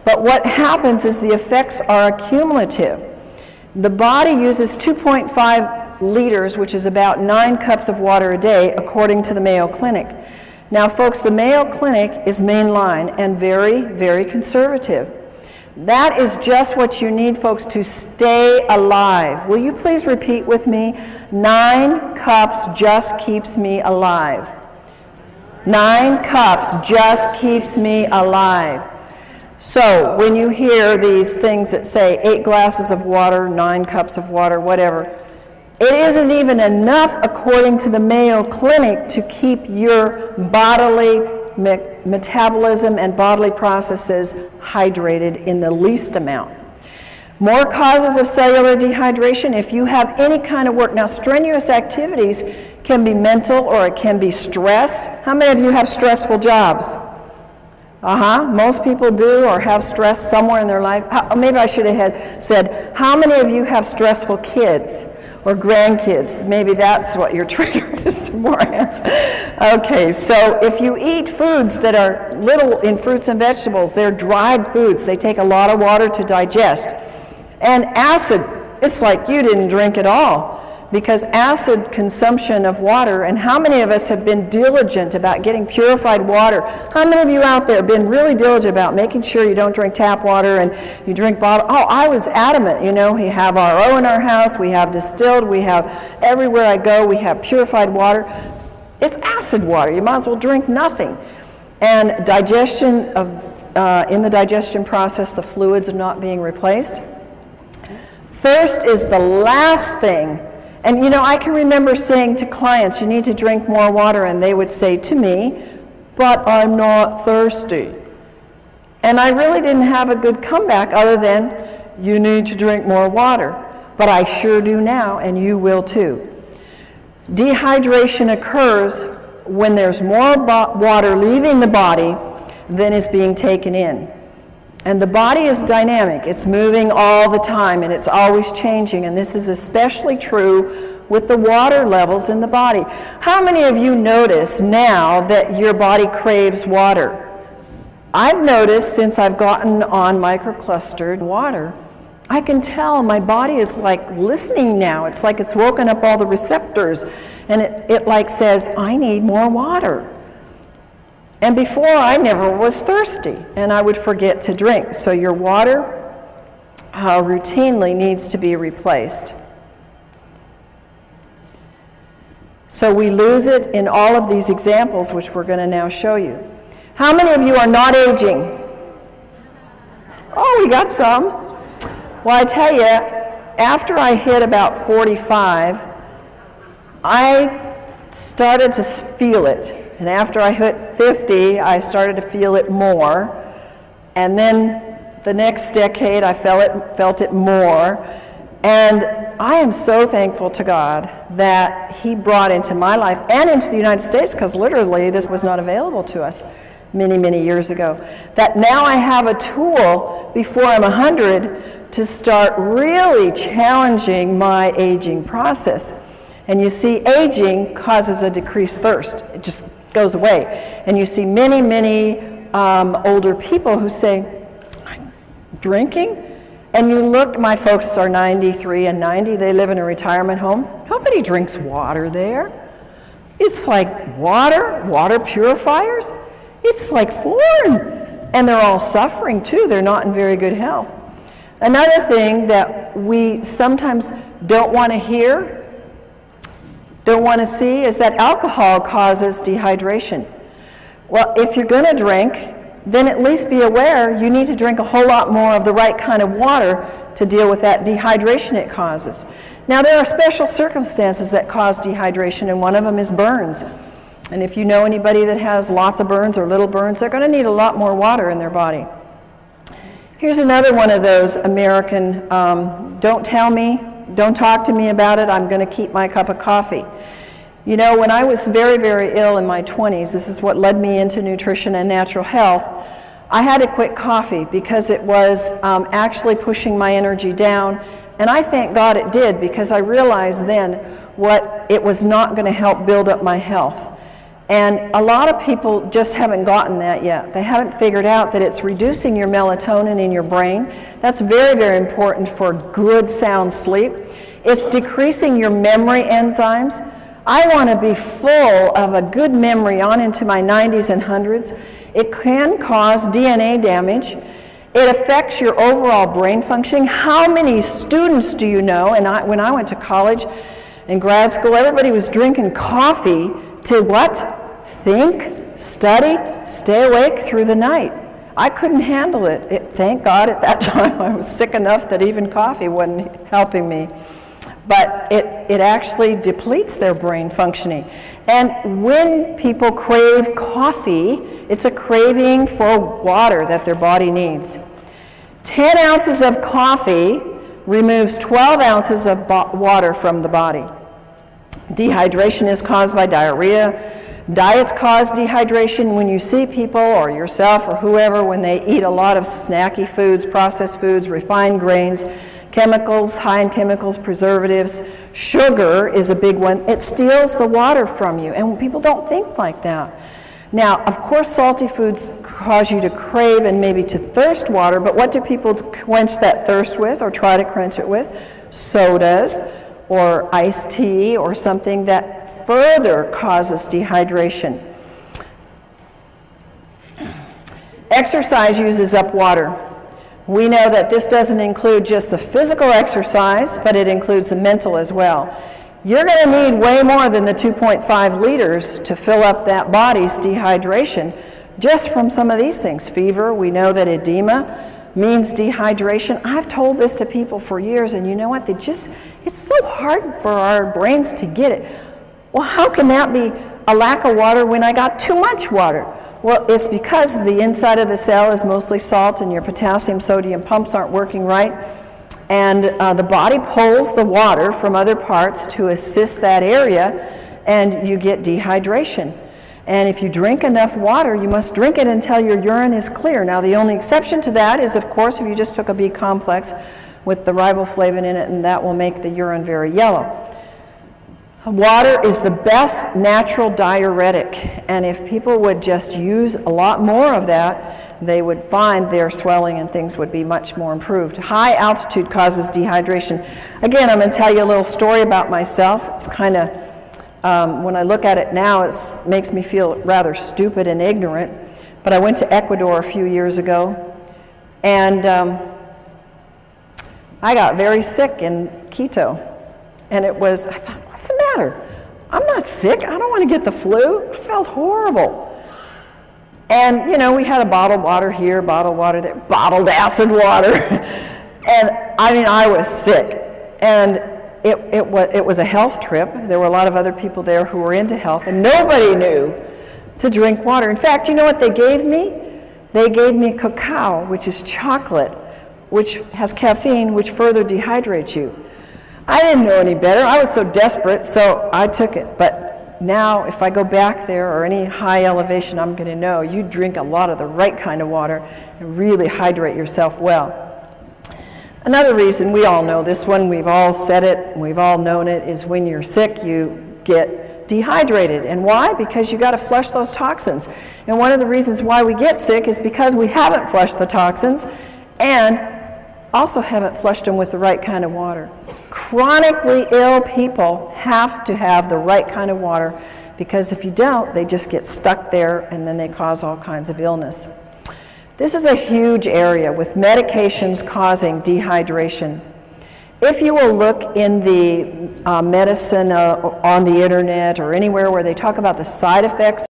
But what happens is the effects are accumulative. The body uses 2.5 liters, which is about 9 cups of water a day, according to the Mayo Clinic. Now, folks, the Mayo Clinic is mainline and very, very conservative. That is just what you need, folks, to stay alive. Will you please repeat with me? 9 cups just keeps me alive. 9 cups just keeps me alive. So when you hear these things that say 8 glasses of water, 9 cups of water, whatever, it isn't even enough, according to the Mayo Clinic, to keep your bodily metabolism and bodily processes hydrated in the least amount. More causes of cellular dehydration. If you have any kind of work, now strenuous activities can be mental or it can be stress. How many of you have stressful jobs? Most people do or have stress somewhere in their life. Maybe I should have said, how many of you have stressful kids or grandkids? Maybe that's what your trigger is. More hands. Okay, so if you eat foods that are little in fruits and vegetables, they're dried foods. They take a lot of water to digest. And acid, it's like you didn't drink at all. Because acid consumption of water, and how many of us have been diligent about getting purified water? How many of you out there have been really diligent about making sure you don't drink tap water and you drink bottled? Oh, I was adamant, you know, we have RO in our house, we have distilled, we have everywhere I go, we have purified water. It's acid water, you might as well drink nothing. And digestion of, in the digestion process, the fluids are not being replaced. Thirst is the last thing. And you know, I can remember saying to clients, you need to drink more water, and they would say to me, but I'm not thirsty. And I really didn't have a good comeback other than, you need to drink more water. But I sure do now, and you will too. Dehydration occurs when there's more water leaving the body than is being taken in. And the body is dynamic. It's moving all the time, and it's always changing. And this is especially true with the water levels in the body. How many of you notice now that your body craves water? I've noticed since I've gotten on microclustered water, I can tell my body is like listening now. It's like it's woken up all the receptors, and it like says, I need more water. And before, I never was thirsty, and I would forget to drink. So your water routinely needs to be replaced. So we lose it in all of these examples, which we're going to now show you. How many of you are not aging? Oh, we got some. Well, I tell you, after I hit about 45, I started to feel it. And after I hit 50, I started to feel it more. And then the next decade, I felt it more. And I am so thankful to God that He brought into my life and into the United States, because literally this was not available to us many, many years ago, that now I have a tool before I'm 100 to start really challenging my aging process. And you see, aging causes a decreased thirst. It just goes away. And you see many, many older people who say, I'm drinking? And you look, my folks are 93 and 90, they live in a retirement home. Nobody drinks water there. It's like water purifiers. It's like foreign. And they're all suffering too. They're not in very good health. Another thing that we sometimes don't want to hear, don't want to see, is that alcohol causes dehydration. Well, if you're going to drink, then at least be aware you need to drink a whole lot more of the right kind of water to deal with that dehydration it causes. Now, there are special circumstances that cause dehydration, and one of them is burns. And if you know anybody that has lots of burns or little burns, they're going to need a lot more water in their body. Here's another one of those American, don't tell me, don't talk to me about it, I'm going to keep my cup of coffee. You know, when I was very, very ill in my 20s, this is what led me into nutrition and natural health, I had to quit coffee because it was actually pushing my energy down. And I thank God it did, because I realized then what it was not going to help build up my health. And a lot of people just haven't gotten that yet. They haven't figured out that it's reducing your melatonin in your brain. That's very, very important for good, sound sleep. It's decreasing your memory enzymes. I want to be full of a good memory on into my 90s and 100s. It can cause DNA damage. It affects your overall brain functioning. How many students do you know? And when I went to college and grad school, everybody was drinking coffee to what? Think, study, stay awake through the night. I couldn't handle it. Thank God at that time I was sick enough that even coffee wasn't helping me. But it actually depletes their brain functioning. And when people crave coffee, it's a craving for water that their body needs. 10 ounces of coffee removes 12 ounces of water from the body. Dehydration is caused by diarrhea. Diets cause dehydration. When you see people or yourself or whoever, when they eat a lot of snacky foods, processed foods, refined grains, chemicals, high in chemicals, preservatives, sugar is a big one. It steals the water from you, and people don't think like that. Now, of course, salty foods cause you to crave and maybe to thirst water, but what do people quench that thirst with or try to quench it with? Sodas or iced tea or something that further causes dehydration. Exercise uses up water. We know that this doesn't include just the physical exercise, but it includes the mental as well. You're going to need way more than the 2.5 liters to fill up that body's dehydration just from some of these things. Fever, we know that edema means dehydration. I've told this to people for years, and you know what? It's so hard for our brains to get it. Well, how can that be a lack of water when I got too much water? Well, it's because the inside of the cell is mostly salt and your potassium sodium pumps aren't working right. And the body pulls the water from other parts to assist that area, and you get dehydration. And if you drink enough water, you must drink it until your urine is clear. Now, the only exception to that is, of course, if you just took a B complex with the riboflavin in it, and that will make the urine very yellow. Water is the best natural diuretic, and if people would just use a lot more of that, they would find their swelling and things would be much more improved. High altitude causes dehydration. Again, I'm going to tell you a little story about myself. It's kind of, when I look at it now, it makes me feel rather stupid and ignorant. But I went to Ecuador a few years ago, and I got very sick in Quito. And I thought, what's the matter? I'm not sick. I don't want to get the flu. I felt horrible. And, you know, we had a bottled water here, bottled water there, bottled acid water. And, I mean, I was sick. And it was a health trip. There were a lot of other people there who were into health, and nobody knew to drink water. In fact, you know what they gave me? They gave me cacao, which is chocolate, which has caffeine, which further dehydrates you. I didn't know any better. I was so desperate, so I took it. But now, if I go back there or any high elevation, I'm going to know you drink a lot of the right kind of water and really hydrate yourself well. Another reason, we all know this one, we've all said it, we've all known it, is when you're sick, you get dehydrated. And why? Because you got to flush those toxins. And one of the reasons why we get sick is because we haven't flushed the toxins and also haven't flushed them with the right kind of water. Chronically ill people have to have the right kind of water, because if you don't, they just get stuck there and then they cause all kinds of illness. This is a huge area with medications causing dehydration. If you will look in the medicine on the internet or anywhere where they talk about the side effects